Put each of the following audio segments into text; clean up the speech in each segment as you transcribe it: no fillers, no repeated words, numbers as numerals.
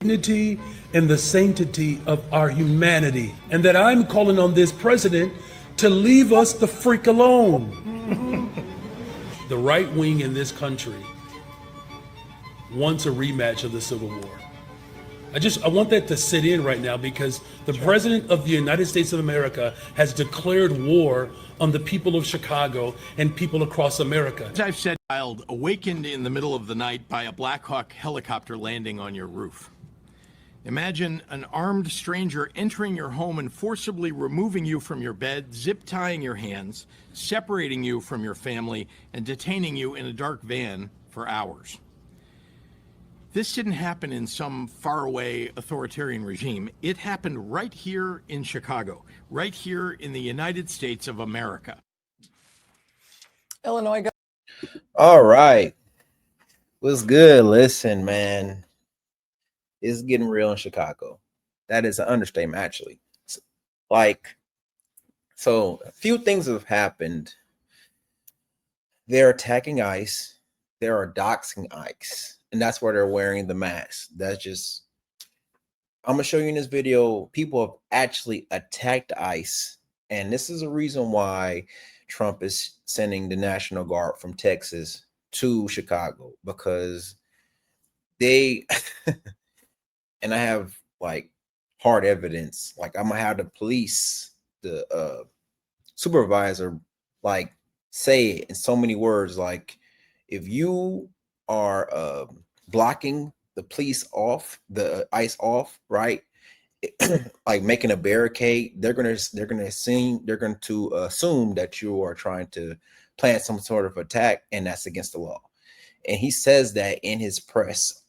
dignity and the sanctity of our humanity, and that I'm calling on this president to leave us the freak alone. The right wing in this country wants a rematch of the Civil War. I want that to sit in right now, because the president of the United States of America has declared war on the people of Chicago and people across America. As I've said, child awakened in the middle of the night by a Black Hawk helicopter landing on your roof. Imagine an armed stranger entering your home and forcibly removing you from your bed, zip tying your hands, separating you from your family, and detaining you in a dark van for hours. This didn't happen in some faraway authoritarian regime. It happened right here in Chicago, right here in the United States of America. Illinois. All right. What's good? Listen, man. It's getting real in Chicago. That is an understatement, actually. So a few things have happened. They're attacking ICE. They are doxing ICE. And that's where they're wearing the mask. That's just, I'm going to show you in this video, people have actually attacked ICE. And this is a reason why Trump is sending the National Guard from Texas to Chicago, because they, and I have like hard evidence, like I'm going to have the police, the supervisor, like say it in so many words, like if you are blocking the police off, the ICE off, right? Like making a barricade, they're going to assume that you are trying to plan some sort of attack, and that's against the law. And he says that in his press.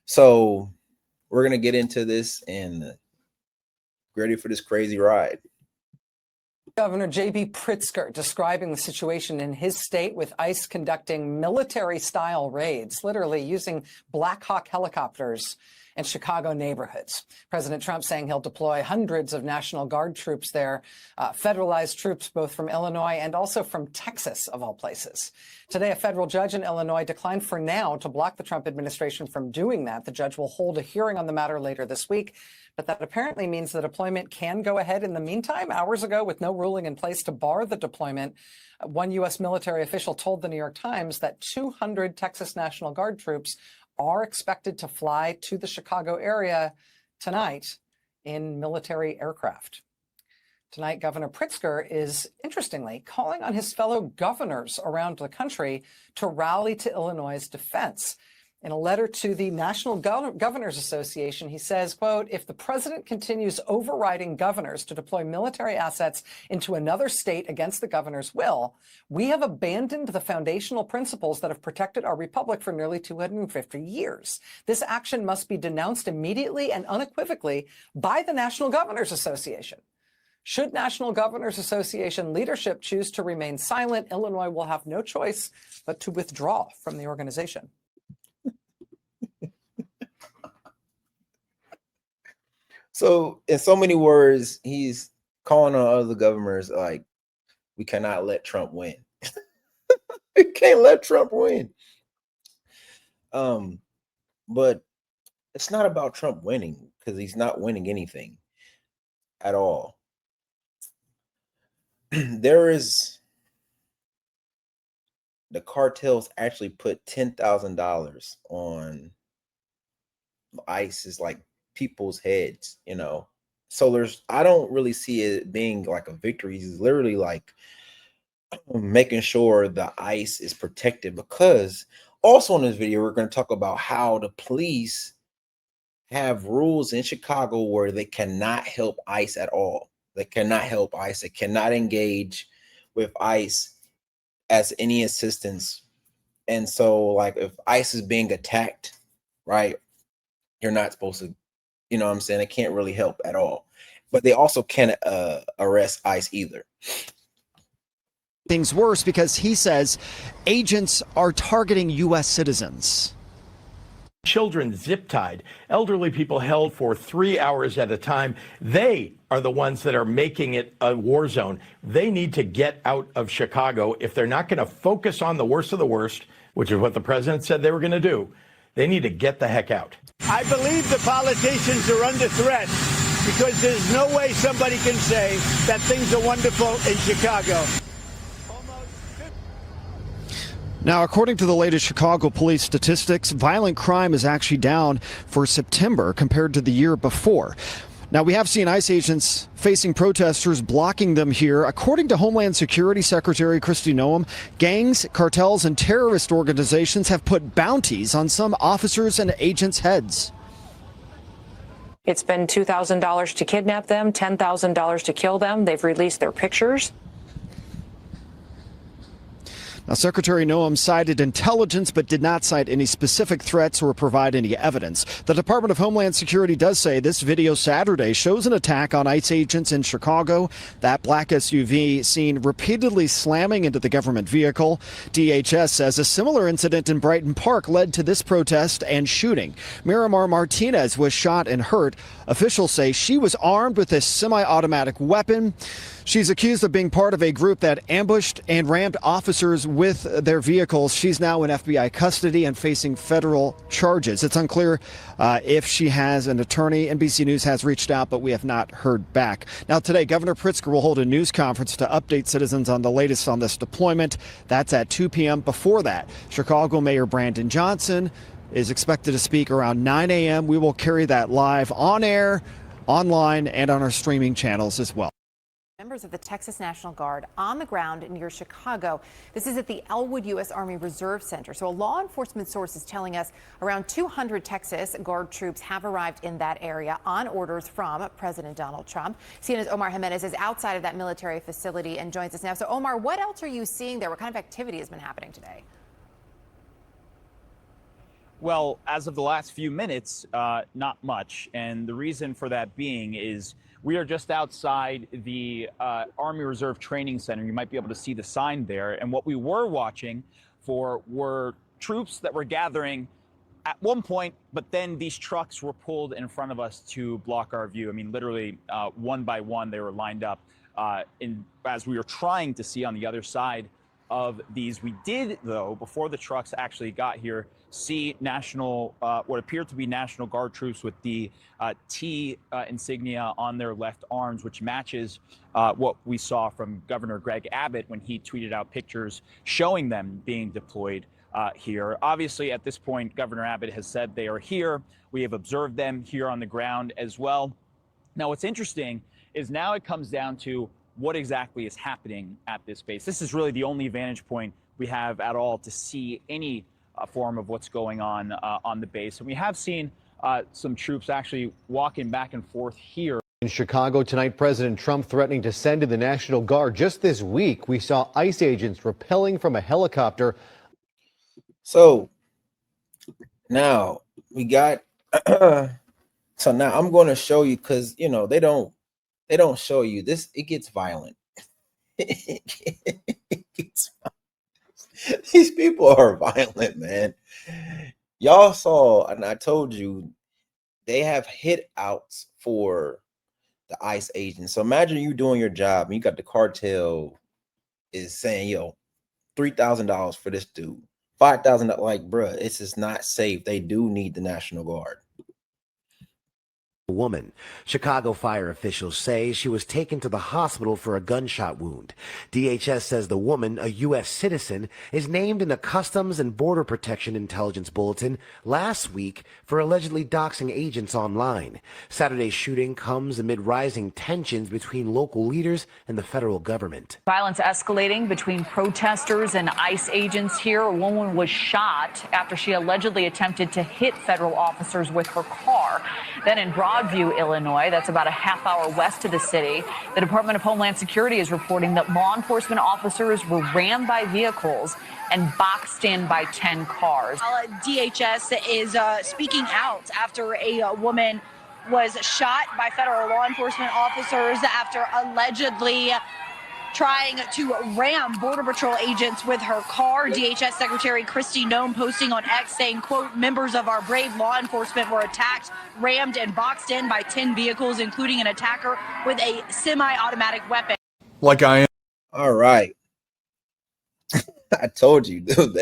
So we're going to get into this and ready for this crazy ride. Governor J.B. Pritzker describing the situation in his state with ICE conducting military-style raids, literally using Black Hawk helicopters in Chicago neighborhoods. President Trump saying he'll deploy hundreds of National Guard troops there, federalized troops both from Illinois and also from Texas, of all places. Today, a federal judge in Illinois declined for now to block the Trump administration from doing that. The judge will hold a hearing on the matter later this week. But that apparently means the deployment can go ahead in the meantime. Hours ago, with no ruling in place to bar the deployment, one U.S. military official told the New York Times that 200 Texas National Guard troops are expected to fly to the Chicago area tonight in military aircraft. Tonight, Governor Pritzker is, interestingly, calling on his fellow governors around the country to rally to Illinois' defense. In a letter to the National Governors Association, he says, quote, if the president continues overriding governors to deploy military assets into another state against the governor's will, we have abandoned the foundational principles that have protected our republic for nearly 250 years. This action must be denounced immediately and unequivocally by the National Governors Association. Should National Governors Association leadership choose to remain silent, Illinois will have no choice but to withdraw from the organization. So in so many words, he's calling on other governors like, we cannot let Trump win. We can't let Trump win. But it's not about Trump winning, because he's not winning anything at all. The cartels actually put $10,000 on ICE's like people's heads, you know. So I don't really see it being like a victory. He's literally like making sure the ICE is protected, because also in this video we're going to talk about how the police have rules in Chicago where they cannot help ICE at all. They cannot help ICE. They cannot engage with ICE as any assistance. And so like if ICE is being attacked, right, you're not supposed to, you know what I'm saying? They can't really help at all. But they also can't arrest ICE either. Things worse because he says agents are targeting U.S. citizens. Children zip-tied, elderly people held for 3 hours at a time. They are the ones that are making it a war zone. They need to get out of Chicago. If they're not going to focus on the worst of the worst, which is what the president said they were going to do, They need to get the heck out. I believe the politicians are under threat because there's no way somebody can say that things are wonderful in Chicago. Now, according to the latest Chicago police statistics, violent crime is actually down for September compared to the year before. Now, we have seen ICE agents facing protesters, blocking them here. According to Homeland Security Secretary Kristi Noem, gangs, cartels, and terrorist organizations have put bounties on some officers' and agents' heads. It's been $2,000 to kidnap them, $10,000 to kill them. They've released their pictures. Now, Secretary Noem cited intelligence but did not cite any specific threats or provide any evidence. The Department of Homeland Security does say this video Saturday shows an attack on ICE agents in Chicago. That black SUV seen repeatedly slamming into the government vehicle. DHS says a similar incident in Brighton Park led to this protest and shooting. Miramar Martinez was shot and hurt. Officials say she was armed with a semi-automatic weapon. She's accused of being part of a group that ambushed and rammed officers with their vehicles. She's now in FBI custody and facing federal charges. It's unclear if she has an attorney. NBC News has reached out, but we have not heard back. Now, today, Governor Pritzker will hold a news conference to update citizens on the latest on this deployment. That's at 2 p.m. Before that, Chicago Mayor Brandon Johnson is expected to speak around 9 a.m. We will carry that live on air, online, and on our streaming channels as well. Members of the Texas National Guard on the ground near Chicago. This is at the Elwood U.S. Army Reserve Center. So a law enforcement source is telling us around 200 Texas Guard troops have arrived in that area on orders from President Donald Trump. CNN's Omar Jimenez is outside of that military facility and joins us now. So Omar, what else are you seeing there? What kind of activity has been happening today? Well, as of the last few minutes, not much. And the reason for that being is we are just outside the Army Reserve Training Center. You might be able to see the sign there. And what we were watching for were troops that were gathering at one point, but then these trucks were pulled in front of us to block our view. I mean, literally one by one, they were lined up as we were trying to see on the other side of these. We did, though, before the trucks actually got here, see what appeared to be National Guard troops with the T insignia on their left arms, which matches what we saw from Governor Greg Abbott when he tweeted out pictures showing them being deployed here. Obviously, at this point, Governor Abbott has said they are here. We have observed them here on the ground as well. Now, what's interesting is now it comes down to what exactly is happening at this base. This is really the only vantage point we have at all to see any form of what's going on the base. And we have seen some troops actually walking back and forth here. In Chicago tonight, President Trump threatening to send in the National Guard. Just this week, we saw ICE agents rappelling from a helicopter. So now we got, so now I'm going to show you, because, you know, they don't show you this. It gets violent. It gets violent. These people are violent, man. Y'all saw, and I told you, they have hit outs for the ICE agents. So imagine you doing your job and you got the cartel is saying, yo, $3,000 for this dude, $5,000. Like, bruh, it's just not safe. They do need the National Guard. Woman. Chicago fire officials say she was taken to the hospital for a gunshot wound. DHS says the woman, a U.S. citizen, is named in a Customs and Border Protection Intelligence Bulletin last week for allegedly doxing agents online. Saturday's shooting comes amid rising tensions between local leaders and the federal government. Violence escalating between protesters and ICE agents here. A woman was shot after she allegedly attempted to hit federal officers with her car. Then in Broadview, Illinois, that's about a half hour west of the city, the Department of Homeland Security is reporting that law enforcement officers were rammed by vehicles and boxed in by 10 cars. DHS is speaking out after a woman was shot by federal law enforcement officers after allegedly trying to ram Border Patrol agents with her car. DHS Secretary Kristi Noem posting on X saying, quote, members of our brave law enforcement were attacked, rammed, and boxed in by 10 vehicles, including an attacker with a semi-automatic weapon. Like I am. All right. I told you, dude.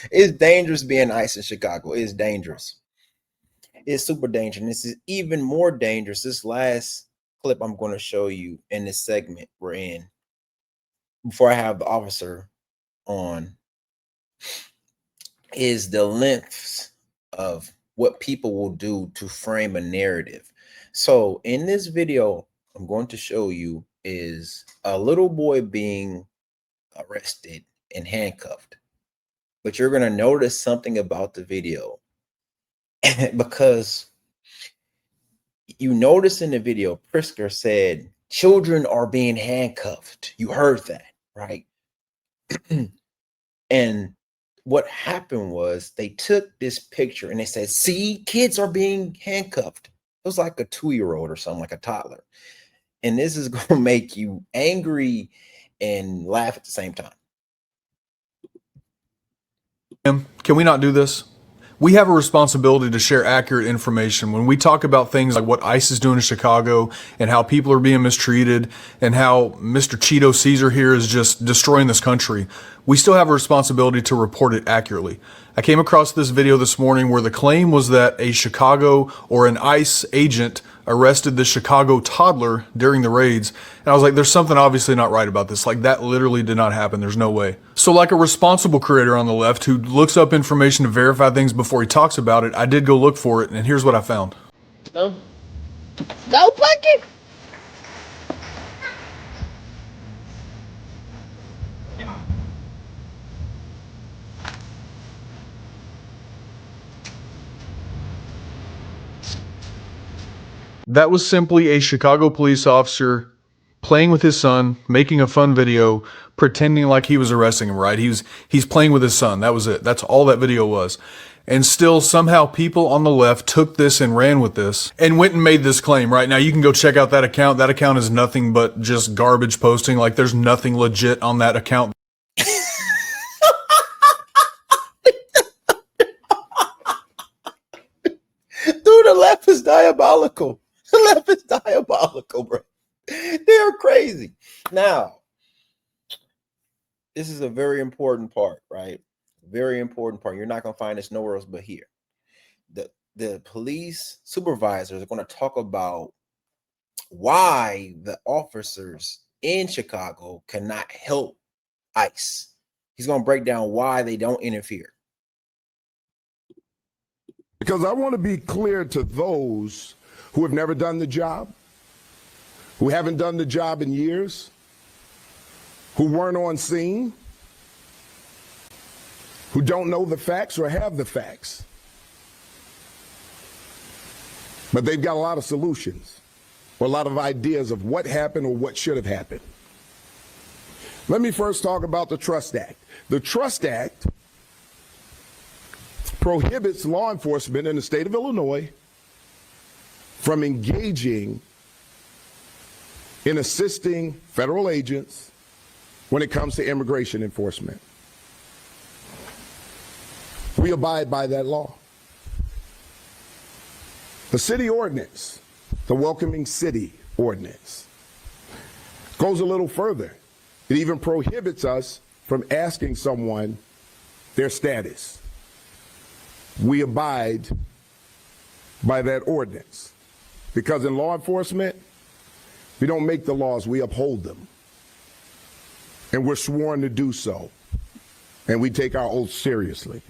It's dangerous being ICE in Chicago. It's dangerous. It's super dangerous. And this is even more dangerous. This last clip I'm going to show you in this segment we're in, before I have the officer on, is the lengths of what people will do to frame a narrative. So in this video, I'm going to show you is a little boy being arrested and handcuffed. But you're going to notice something about the video because you notice in the video, Pritzker said, children are being handcuffed. You heard that, right? And what happened was they took this picture and they said, see, kids are being handcuffed. It was like a 2-year-old or something, like a toddler. And this is going to make you angry and laugh at the same time. Can we not do this? We have a responsibility to share accurate information. When we talk about things like what ICE is doing in Chicago and how people are being mistreated and how Mr. Cheeto Caesar here is just destroying this country, we still have a responsibility to report it accurately. I came across this video this morning where the claim was that a Chicago or an ICE agent arrested the Chicago toddler during the raids. And I was like, there's something obviously not right about this. Like, that literally did not happen. There's no way. So like a responsible creator on the left who looks up information to verify things before he talks about it, I did go look for it, and here's what I found. No. Go bucket. That was simply a Chicago police officer playing with his son, making a fun video, pretending like he was arresting him, right? He's playing with his son. That was it. That's all that video was. And still, somehow people on the left took this and ran with this and went and made this claim, right? Now, you can go check out that account. That account is nothing but just garbage posting. Like, there's nothing legit on that account. Dude, the left is diabolical. The left is diabolical, bro. They're crazy. Now, this is a very important part, right? Very important part. You're not going to find this nowhere else but here. The police supervisors are going to talk about why the officers in Chicago cannot help ICE. He's going to break down why they don't interfere. Because I want to be clear to those who have never done the job, who haven't done the job in years, who weren't on scene, who don't know the facts or have the facts. But they've got a lot of solutions or a lot of ideas of what happened or what should have happened. Let me first talk about the Trust Act. The Trust Act prohibits law enforcement in the state of Illinois from engaging in assisting federal agents when it comes to immigration enforcement. We abide by that law. The city ordinance, the Welcoming City Ordinance, goes a little further. It even prohibits us from asking someone their status. We abide by that ordinance because in law enforcement, we don't make the laws, we uphold them. And we're sworn to do so. And we take our oath seriously.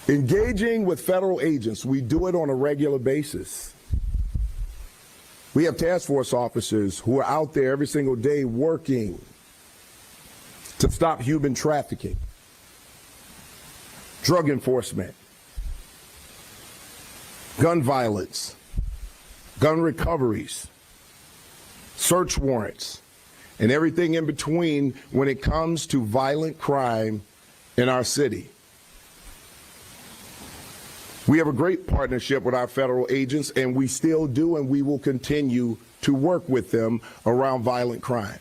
Engaging with federal agents, we do it on a regular basis. We have task force officers who are out there every single day working to stop human trafficking, drug enforcement, gun violence, gun recoveries, search warrants, and everything in between when it comes to violent crime in our city. We have a great partnership with our federal agents, and we still do, and we will continue to work with them around violent crime.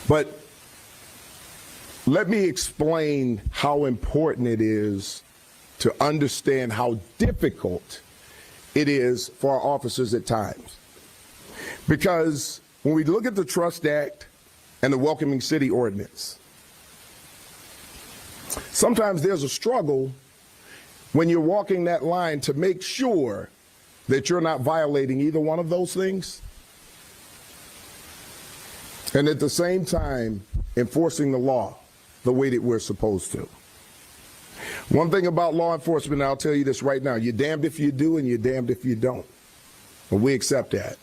But let me explain how important it is to understand how difficult it is for our officers at times. Because when we look at the Trust Act, and the welcoming city ordinance. Sometimes there's a struggle when you're walking that line to make sure that you're not violating either one of those things, and at the same time enforcing the law the way that we're supposed to. One thing about law enforcement, I'll tell you this right now, you're damned if you do and you're damned if you don't. But we accept that.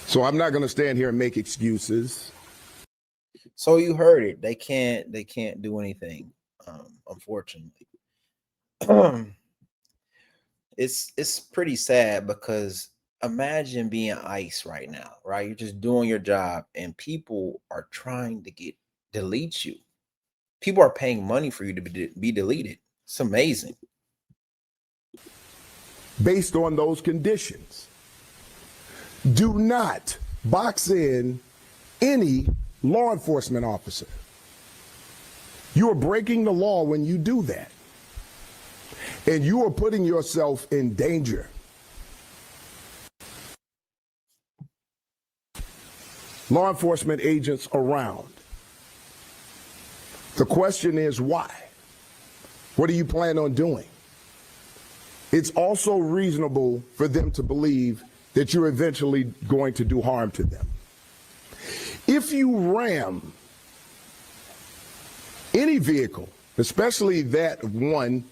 So I'm not going to stand here and make excuses. So you heard it. They can't do anything, unfortunately. It's pretty sad, because imagine being ICE right now, right? You're just doing your job and people are trying to delete you. People are paying money for you to be deleted. It's amazing. Based on those conditions, do not box in any law enforcement officer. You are breaking the law when you do that. And you are putting yourself in danger. Law enforcement agents around. The question is why? What do you plan on doing? It's also reasonable for them to believe that you're eventually going to do harm to them. If you ram any vehicle, especially that one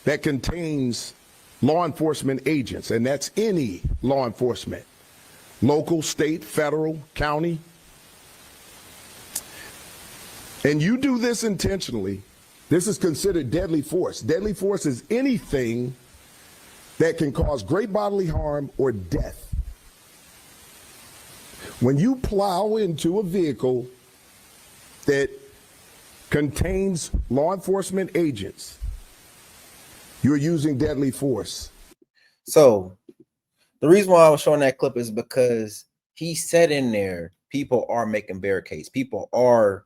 that contains law enforcement agents, and that's any law enforcement, local, state, federal, county, and you do this intentionally, this is considered deadly force. Deadly force is anything that can cause great bodily harm or death. When you plow into a vehicle that contains law enforcement agents, you're using deadly force. So the reason why I was showing that clip is because he said in there, people are making barricades. People are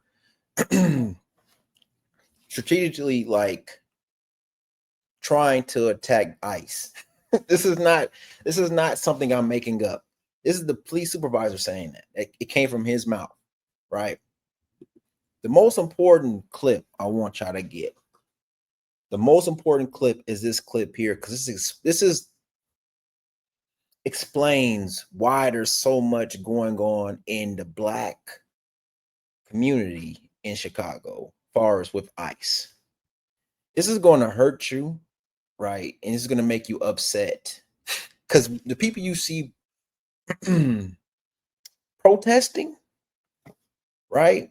strategically like trying to attack ICE. This is not something I'm making up. This is the police supervisor saying that. It came from his mouth, right? The most important clip I want y'all to get. The most important clip is this clip here, because this explains why there's so much going on in the Black community in Chicago, as far as with ICE. This is going to hurt you, right? And it's going to make you upset, because the people you see protesting, right?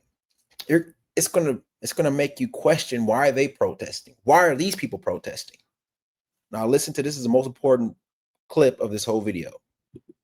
It's gonna make you question, why are they protesting? Why are these people protesting? Now listen to this. Is the most important clip of this whole video.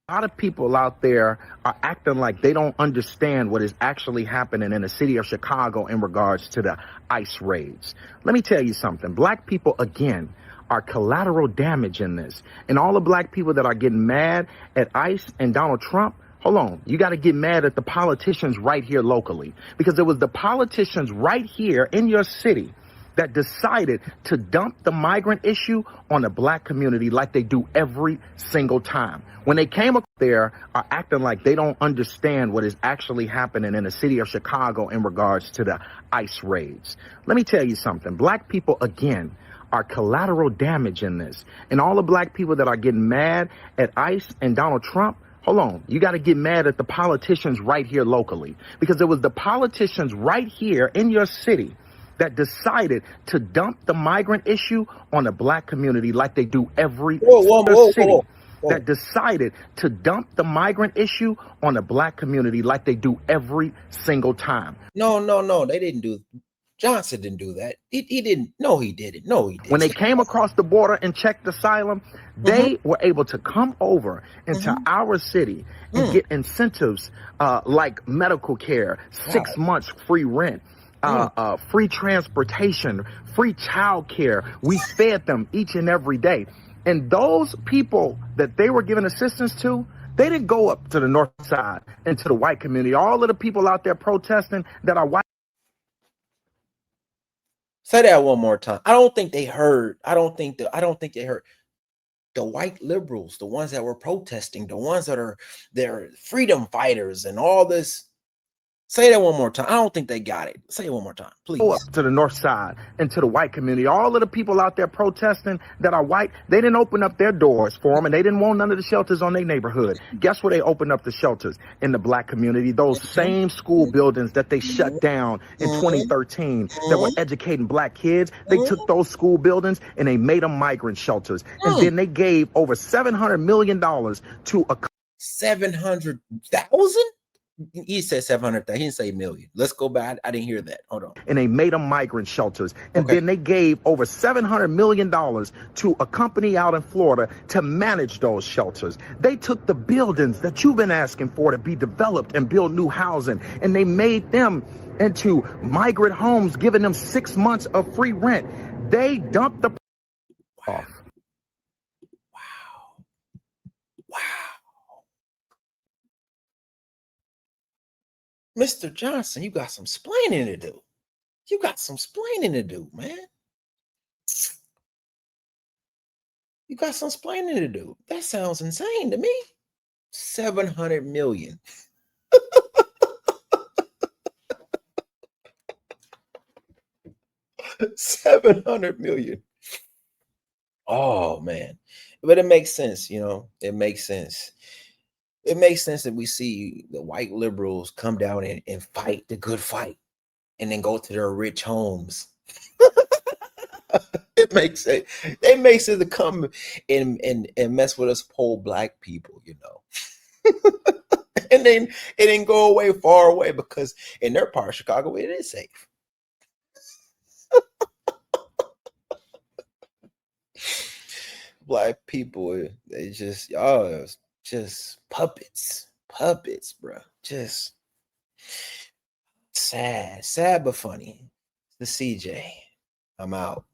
A lot of people out there are acting like they don't understand what is actually happening in the city of Chicago in regards to the ICE raids. Let me tell you something. Black people, again, are collateral damage in this. And all the black people that are getting mad at ICE and Donald Trump, hold on, you got to get mad at the politicians right here locally, because it was the politicians right here in your city that decided to dump the migrant issue on the Black community like they do every single time. When they came up there, are acting like they don't understand what is actually happening in the city of Chicago in regards to the ICE raids. Let me tell you something. Black people, again, are collateral damage in this. And all the black people that are getting mad at ICE and Donald Trump, hold on, you got to get mad at the politicians right here locally, because it was the politicians right here in your city that decided to dump the migrant issue on the Black community like they do every city. That decided to dump the migrant issue on the Black community like they do every single time. No, they didn't do. Johnson didn't do that. He didn't. No, he didn't. No, he didn't. When they came across the border and checked asylum, they were able to come over into our city and get incentives like medical care, 6 months free rent, free transportation, free child care. We fed them each and every day. And those people that they were giving assistance to, they didn't go up to the north side and to the white community. All of the people out there protesting that are white. Say that one more time. I don't think they heard. I don't think they heard the white liberals, the ones that were protesting, the ones that are they're freedom fighters and all this Say that one more time. I don't think they got it. Say it one more time, please. Go up to the north side and to the white community. All of the people out there protesting that are white, they didn't open up their doors for them, and they didn't want none of the shelters on their neighborhood. Guess where they opened up the shelters? In the black community. Those same school buildings that they shut down in 2013 that were educating black kids, they took those school buildings and they made them migrant shelters. And then they gave over $700 million to a 700,000? He said 700,000. He didn't say million. Let's go back. I didn't hear that. Hold on. And they made them migrant shelters. And then they gave over $700 million to a company out in Florida to manage those shelters. They took the buildings that you've been asking for to be developed and build new housing, and they made them into migrant homes, giving them 6 months of free rent. They dumped the off. Mr. Johnson, you got some splaining to do. You got some splaining to do, man. You got some splaining to do. That sounds insane to me. 700 million. $700 million. Oh man. But it makes sense, you know. It makes sense. It makes sense that we see the white liberals come down and fight the good fight and then go to their rich homes. It makes sense. It makes sense to come and mess with us poor black people, you know. And then it didn't go away far away, because in their part of Chicago, it is safe. Black people, they just, y'all just puppets, bro. Just sad but funny. The CJ. I'm out.